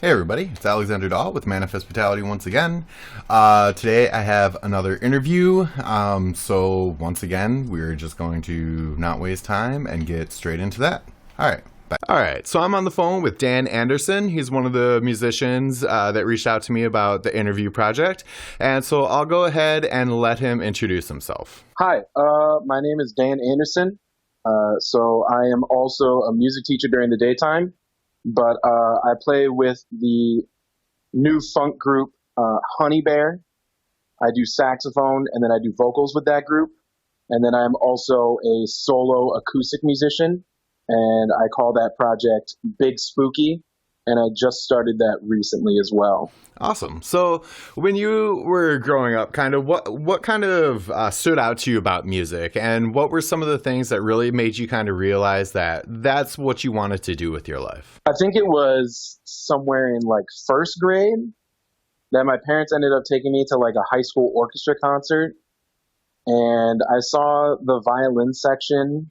Hey everybody, it's Alexander Dahl with Manifest Vitality once again. Today I have another interview, so once again we're just going to not waste time and get straight into that. Alright, bye. Alright, so I'm on the phone with Dan Anderson. He's one of the musicians that reached out to me about the interview project, and so I'll go ahead and let him introduce himself. Hi, my name is Dan Anderson. So I am also a music teacher during the daytime. But I play with the new funk group Honey Bear. I do saxophone, and then I do vocals with that group. And then I'm also a solo acoustic musician, and I call that project Big Spooky, and I just started that recently as well. Awesome. So when you were growing up, kind of what kind of stood out to you about music, and what were some of the things that really made you kind of realize that that's what you wanted to do with your life? I think it was somewhere in like first grade that my parents ended up taking me to like a high school orchestra concert, and I saw the violin section,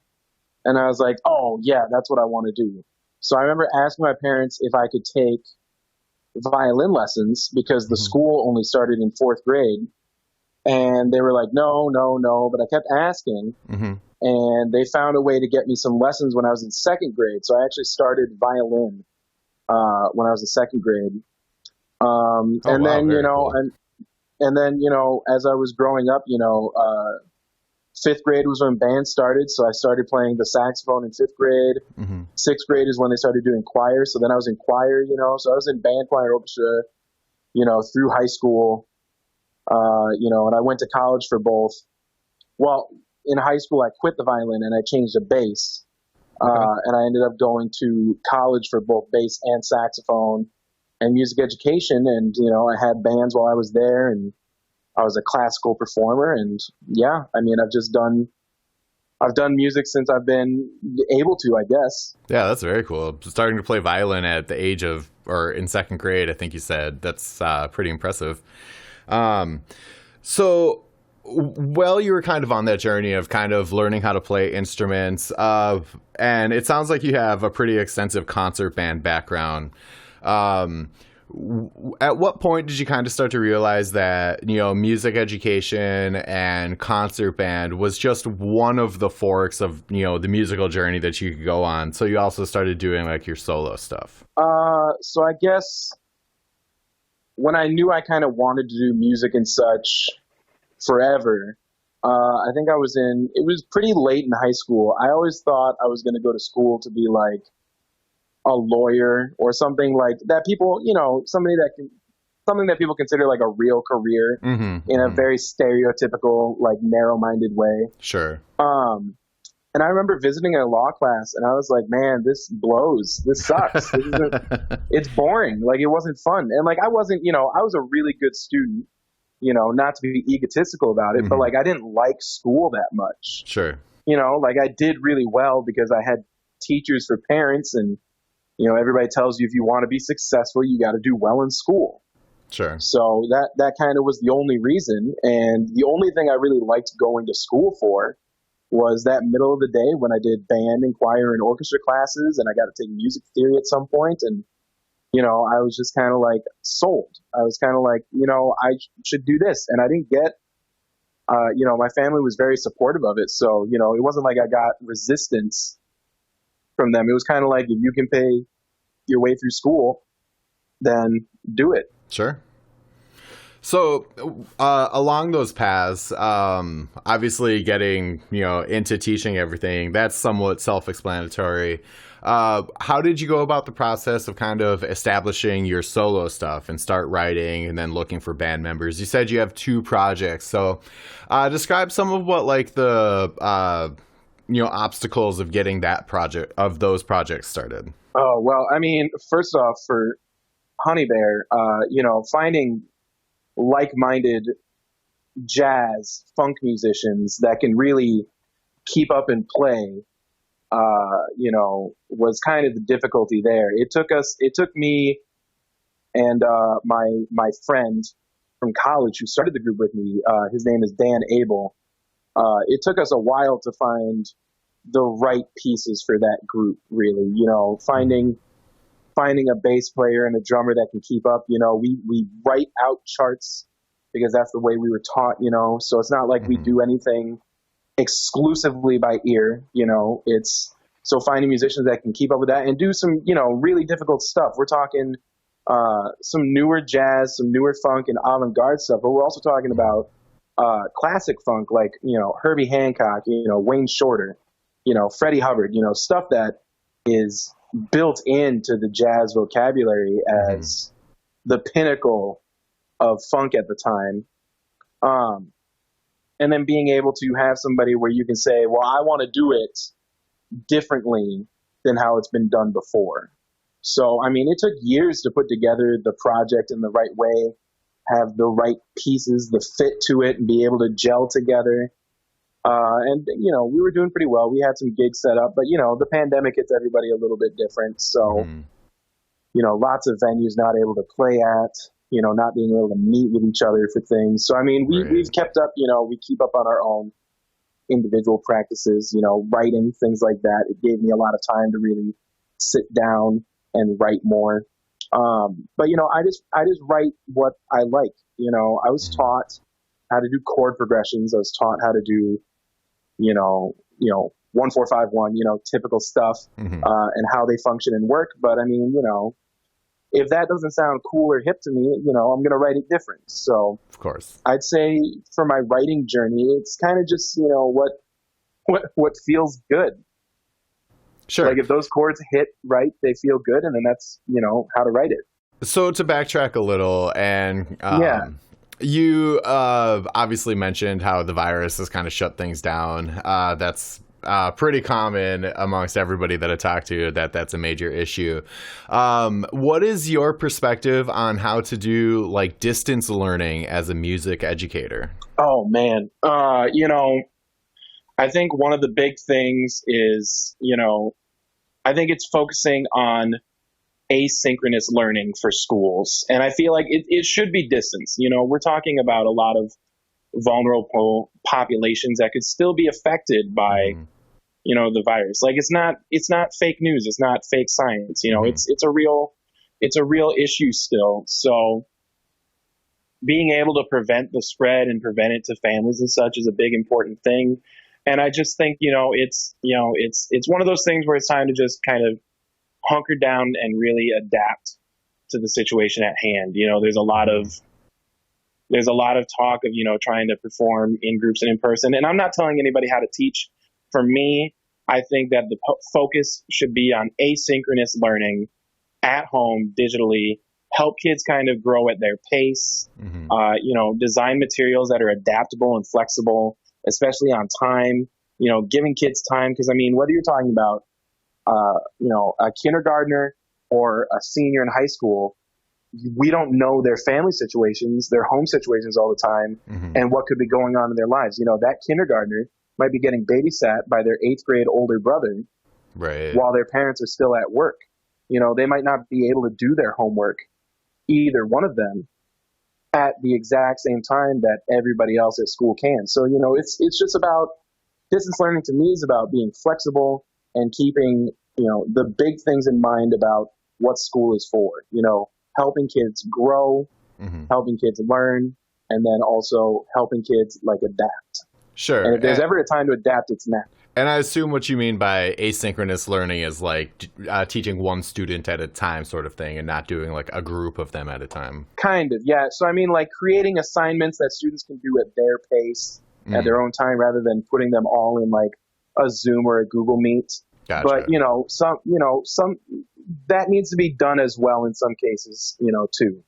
and I was like, oh yeah, that's what I want to do. So I remember asking my parents if I could take violin lessons because the school only started in fourth grade. And they were like, no, no, no. But I kept asking. And they found a way to get me some lessons when I was in second grade. So I actually started violin when I was in second grade. And then, as I was growing up, fifth grade was when band started, so I started playing the saxophone in fifth grade. Sixth grade is when they started doing choir, so then I was in choir, so I was in band, choir, orchestra, through high school, and I went to college for both. Well, in high school, I quit the violin and I changed to bass, and I ended up going to college for both bass and saxophone and music education, and, I had bands while I was there, and I was a classical performer, and yeah, I mean, I've done music since I've been able to, I guess. Yeah, that's very cool. Starting to play violin at the age of, or in second grade, I think you said. That's pretty impressive. So while you were kind of on that journey of kind of learning how to play instruments, and it sounds like you have a pretty extensive concert band background. At what point did you kind of start to realize that, music education and concert band was just one of the forks of, the musical journey that you could go on? So you also started doing like your solo stuff. So I guess when I knew I kind of wanted to do music and such forever, I think it was pretty late in high school. I always thought I was going to go to school to be like a lawyer or something like that. People, something that people consider like a real career in a very stereotypical, like narrow-minded way. Sure. And I remember visiting a law class and I was like, man, this blows. This sucks. It's boring. Like, it wasn't fun. And like, I wasn't, I was a really good student, not to be egotistical about it, but like, I didn't like school that much. Sure. Like I did really well because I had teachers for parents, and everybody tells you if you want to be successful, you got to do well in school. Sure. So that kind of was the only reason. And the only thing I really liked going to school for was that middle of the day when I did band and choir and orchestra classes, and I got to take music theory at some point. And, I was just kind of like sold. I was kind of like, I should do this. And I didn't get, my family was very supportive of it. So, it wasn't like I got resistance from them. It was kind of like, if you can pay your way through school, then do it. Sure. So along those paths, obviously getting, into teaching everything, that's somewhat self-explanatory. How did you go about the process of kind of establishing your solo stuff and start writing and then looking for band members? You said you have 2 projects. So describe some of what like the obstacles of getting those projects started. Oh, well, I mean, first off, for Honey Bear, finding like-minded jazz funk musicians that can really keep up and play, was kind of the difficulty there. It took me and my friend from college who started the group with me, his name is Dan Abel. It took us a while to find the right pieces for that group, really, finding finding a bass player and a drummer that can keep up. We write out charts because that's the way we were taught, so it's not like we do anything exclusively by ear. It's so finding musicians that can keep up with that and do some, really difficult stuff. We're talking some newer jazz, some newer funk and avant-garde stuff, but we're also talking about classic funk like, Herbie Hancock, Wayne Shorter, Freddie Hubbard, stuff that is built into the jazz vocabulary as the pinnacle of funk at the time. And then being able to have somebody where you can say, well, I want to do it differently than how it's been done before. So, I mean, it took years to put together the project in the right way, have the right pieces, the fit to it, and be able to gel together. And, we were doing pretty well. We had some gigs set up, but, the pandemic hits everybody a little bit different. So, lots of venues not able to play at, not being able to meet with each other for things. So, I mean, we've kept up, we keep up on our own individual practices, writing, things like that. It gave me a lot of time to really sit down and write more. But, I just write what I like. I was taught how to do chord progressions. I was taught how to do, 1-4-5-1, typical stuff, and how they function and work. But I mean, if that doesn't sound cool or hip to me, I'm going to write it different. So of course, I'd say for my writing journey, it's kind of just, what feels good. Sure. Like if those chords hit right, they feel good. And then that's, how to write it. So to backtrack a little and, you obviously mentioned how the virus has kind of shut things down. That's pretty common amongst everybody that I talk to, that's a major issue. What is your perspective on how to do like distance learning as a music educator? Oh, man. I think one of the big things is, I think it's focusing on asynchronous learning for schools. And I feel like it should be distance. We're talking about a lot of vulnerable populations that could still be affected by, the virus. Like it's not fake news. It's not fake science. It's a real issue still. So being able to prevent the spread and prevent it to families and such is a big, important thing. And I just think, it's one of those things where it's time to just kind of hunker down and really adapt to the situation at hand. There's a lot of talk of, trying to perform in groups and in person. And I'm not telling anybody how to teach. For me, I think that the focus should be on asynchronous learning at home digitally, help kids kind of grow at their pace, design materials that are adaptable and flexible, especially on time, giving kids time. Because, I mean, whether you're talking about a kindergartner or a senior in high school, we don't know their family situations, their home situations all the time, and what could be going on in their lives. That kindergartner might be getting babysat by their 8th grade older brother, right, while their parents are still at work. They might not be able to do their homework, either one of them, at the exact same time that everybody else at school can. So, it's just about distance learning. To me is about being flexible and keeping, the big things in mind about what school is for, helping kids grow, helping kids learn, and then also helping kids like adapt. Sure. And if there's ever a time to adapt, it's now. And I assume what you mean by asynchronous learning is like teaching one student at a time sort of thing and not doing like a group of them at a time. Kind of, yeah. So I mean, like creating assignments that students can do at their pace, at their own time, rather than putting them all in like a Zoom or a Google Meet. Gotcha. But, some that needs to be done as well in some cases, too.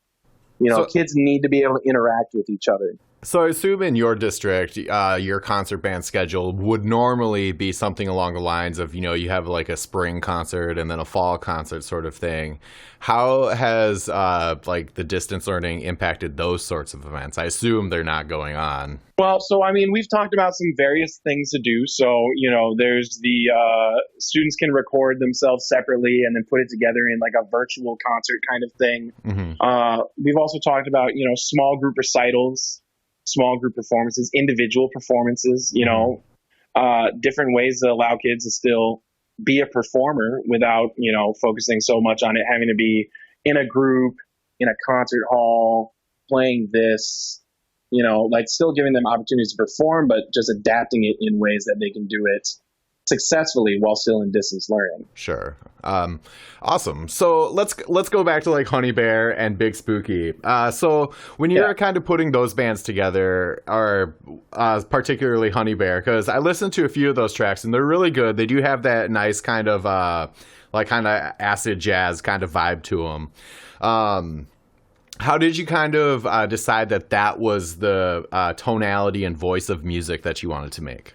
Kids need to be able to interact with each other. So I assume in your district, your concert band schedule would normally be something along the lines of, you have like a spring concert and then a fall concert sort of thing. How has like the distance learning impacted those sorts of events? I assume they're not going on. Well, so I mean, we've talked about some various things to do. So, there's the students can record themselves separately and then put it together in like a virtual concert kind of thing. We've also talked about, small group recitals, small group performances, individual performances, different ways to allow kids to still be a performer without, focusing so much on it having to be in a group, in a concert hall, playing this, like still giving them opportunities to perform, but just adapting it in ways that they can do it successfully while still in distance learning. Sure. Awesome. So let's go back to like Honey Bear and Big Spooky. So when you're kind of putting those bands together, or particularly Honey Bear, because I listened to a few of those tracks and they're really good. They do have that nice kind of like kind of acid jazz kind of vibe to them. How did you kind of decide that was the tonality and voice of music that you wanted to make?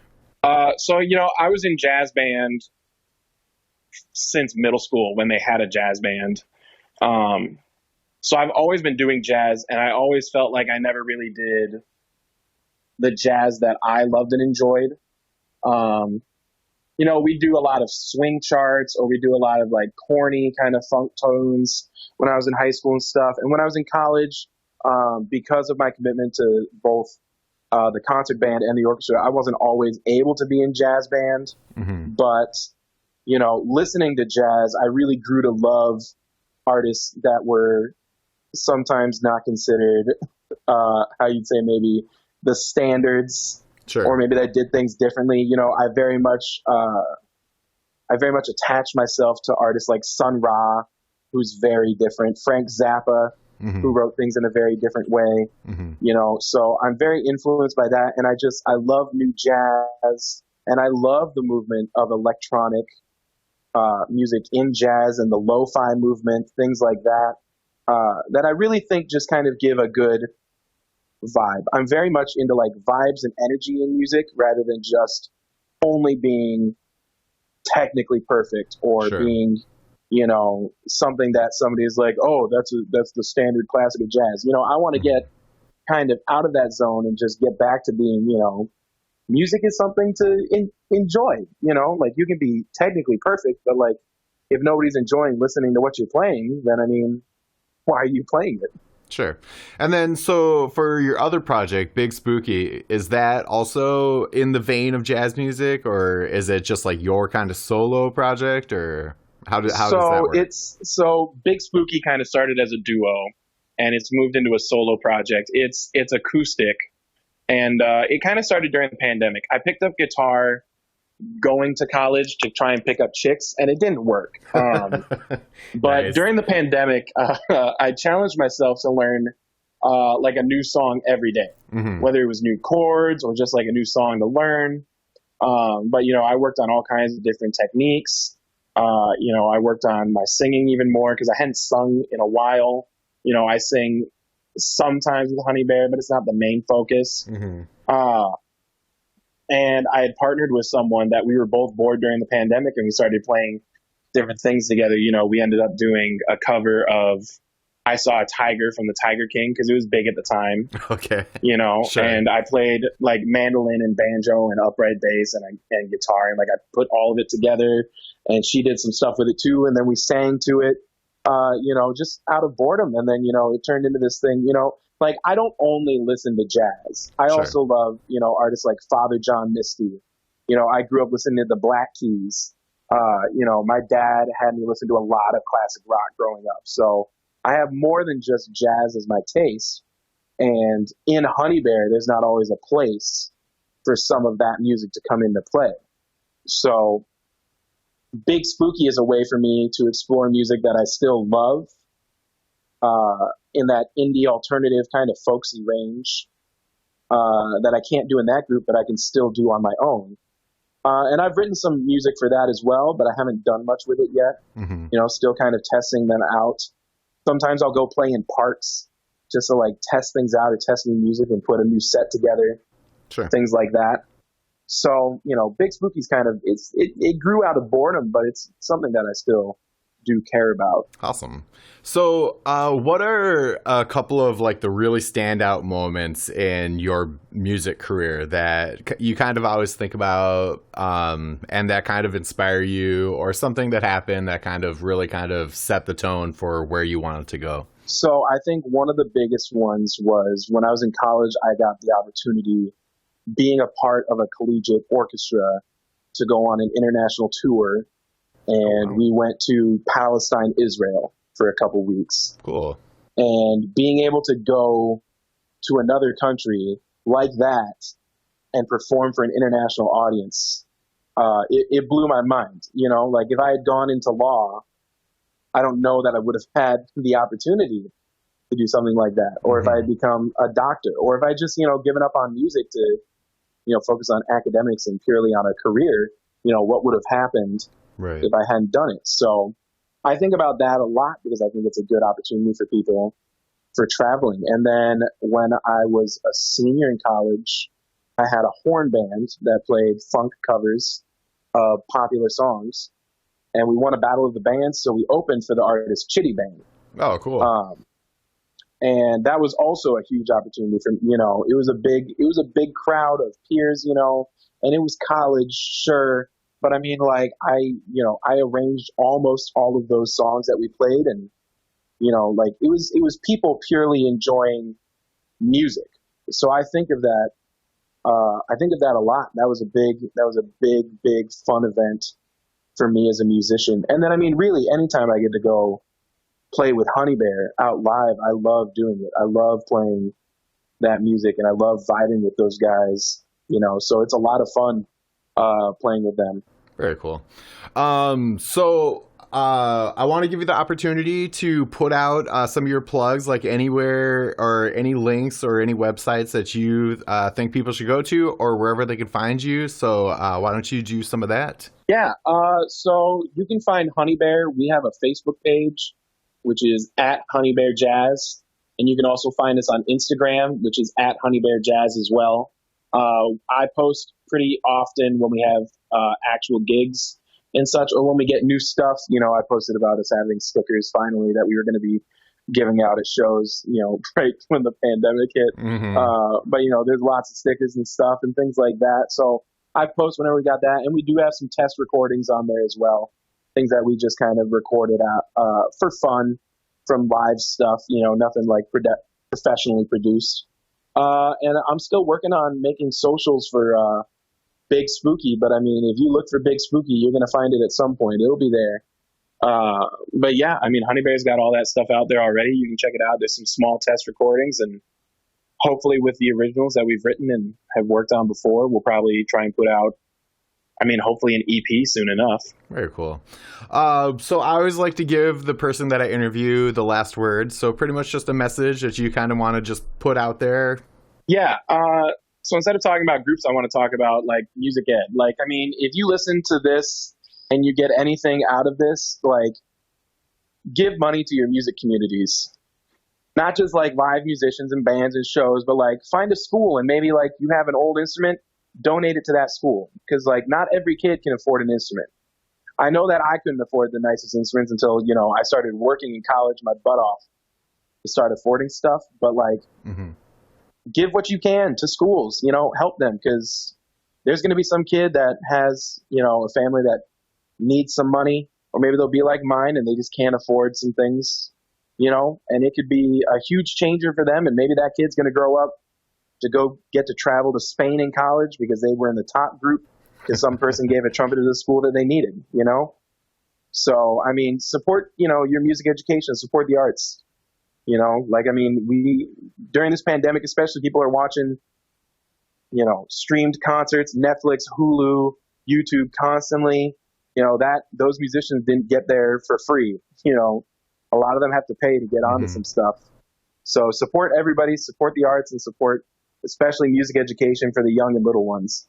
So, I was in jazz band since middle school when they had a jazz band. So I've always been doing jazz, and I always felt like I never really did the jazz that I loved and enjoyed. We do a lot of swing charts, or we do a lot of like corny kind of funk tones when I was in high school and stuff. And when I was in college, because of my commitment to both the concert band and the orchestra, I wasn't always able to be in jazz band. Mm-hmm. But, listening to jazz, I really grew to love artists that were sometimes not considered, how you'd say, maybe the standards. Sure. Or maybe that did things differently. I very much attached myself to artists like Sun Ra, who's very different, Frank Zappa, mm-hmm. who wrote things in a very different way. Mm-hmm. So I'm very influenced by that. And I love new jazz, and I love the movement of electronic music in jazz and the lo-fi movement, things like that, that I really think just kind of give a good vibe. I'm very much into like vibes and energy in music rather than just only being technically perfect or sure. being, something that somebody is like, oh, that's the standard classic of jazz. I want to get kind of out of that zone and just get back to being, music is something to enjoy. Like you can be technically perfect, but like if nobody's enjoying listening to what you're playing, then I mean, why are you playing it? Sure. And then, so for your other project, Big Spooky, is that also in the vein of jazz music, or is it just like your kind of solo project, or how does that work? So Big Spooky kind of started as a duo, and it's moved into a solo project. It's acoustic, and it kind of started during the pandemic. I picked up guitar going to college to try and pick up chicks, and it didn't work. But nice. During the pandemic, I challenged myself to learn like a new song every day, mm-hmm. whether it was new chords or just like a new song to learn. But I worked on all kinds of different techniques. I worked on my singing even more because I hadn't sung in a while. I sing sometimes with Honey Bear, but it's not the main focus. Mm-hmm. And I had partnered with someone that we were both bored during the pandemic, and we started playing different things together. We ended up doing a cover of I Saw a Tiger from the Tiger King because it was big at the time. Okay. Sure. And I played like mandolin and banjo and upright bass and guitar, and like I put all of it together, and she did some stuff with it too. And then we sang to it, just out of boredom. And then, it turned into this thing, like I don't only listen to jazz. I sure. also love, artists like Father John Misty. I grew up listening to the Black Keys. My dad had me listen to a lot of classic rock growing up. So I have more than just jazz as my taste. And in Honey Bear, there's not always a place for some of that music to come into play. So Big Spooky is a way for me to explore music that I still love, in that indie alternative kind of folksy range, that I can't do in that group, but I can still do on my own. And I've written some music for that as well, but I haven't done much with it yet. Mm-hmm. Still kind of testing them out. Sometimes I'll go play in parks just to like test things out or test new music and put a new set together. Sure. Things like that. So, Big Spooky's kind of, it grew out of boredom, but it's something that I still do care about. Awesome. So what are a couple of like the really standout moments in your music career that you kind of always think about, and that kind of inspire you, or something that happened that kind of really kind of set the tone for where you wanted to go? So I think one of the biggest ones was when I was in college, I got the opportunity, being a part of a collegiate orchestra, to go on an international tour Oh, and wow. we went to Palestine, Israel for a couple weeks. Cool. And being able to go to another country like that and perform for an international audience, it blew my mind. You know, like if I had gone into law, I don't know that I would have had the opportunity to do something like that. Or if I Hmm. had become a doctor, or if I just, given up on music to, focus on academics and purely on a career, what would have happened Right. if I hadn't done it. So I think about that a lot because I think it's a good opportunity for people for traveling. And then when I was a senior in college, I had a horn band that played funk covers of popular songs, and we won a battle of the bands. So we opened for the artist Chitty Bang. Oh, cool. Um, and that was also a huge opportunity for, it was a big crowd of peers, and it was college, sure. But I mean, like I arranged almost all of those songs that we played, and like it was people purely enjoying music. So I think of that. I think of that a lot. That was a big fun event for me as a musician. And then I mean, really, anytime I get to go play with Honey Bear out live, I love doing it. I love playing that music, and I love vibing with those guys. So it's a lot of fun playing with them. Very cool. I want to give you the opportunity to put out some of your plugs, like anywhere or any links or any websites that you think people should go to or wherever they can find you. So why don't you do some of that? Yeah. So you can find Honey Bear. We have a Facebook page, which is at Honey Bear Jazz. And you can also find us on Instagram, which is at Honey Bear Jazz as well. I post pretty often when we have actual gigs and such, or when we get new stuff. I posted about us having stickers finally that we were going to be giving out at shows, right when the pandemic hit. Mm-hmm. But there's lots of stickers and stuff and things like that. So I post whenever we got that, and we do have some test recordings on there as well, things that we just kind of recorded out for fun from live stuff. Nothing like professionally produced. And I'm still working on making socials for Big Spooky, but I mean, if you look for Big Spooky, you're gonna find it at some point. It'll be there. But yeah, I mean, Honey Bear's got all that stuff out there already. You can check it out. There's some small test recordings, and hopefully with the originals that we've written and have worked on before, we'll probably try and put out, I mean, hopefully an EP soon enough. Very cool. So I always like to give the person that I interview the last word. So pretty much just a message that you kind of want to just put out there. Yeah. So instead of talking about groups, I want to talk about like music ed. Like, I mean, if you listen to this and you get anything out of this, like, give money to your music communities. Not just like live musicians and bands and shows, but like find a school and maybe like you have an old instrument, donate it to that school. Because like not every kid can afford an instrument. I know that I couldn't afford the nicest instruments until, I started working in college my butt off to start affording stuff. But like, Mm-hmm. give what you can to schools, help them, because there's going to be some kid that has, a family that needs some money, or maybe they'll be like mine and they just can't afford some things, and it could be a huge changer for them. And maybe that kid's going to grow up to go get to travel to Spain in college because they were in the top group because some person gave a trumpet to the school that they needed. So, I mean, support, your music education, support the arts. Like, I mean, during this pandemic, especially, people are watching, streamed concerts, Netflix, Hulu, YouTube constantly. Those musicians didn't get there for free. A lot of them have to pay to get onto Mm-hmm. some stuff. So support everybody, support the arts, and support especially music education for the young and little ones.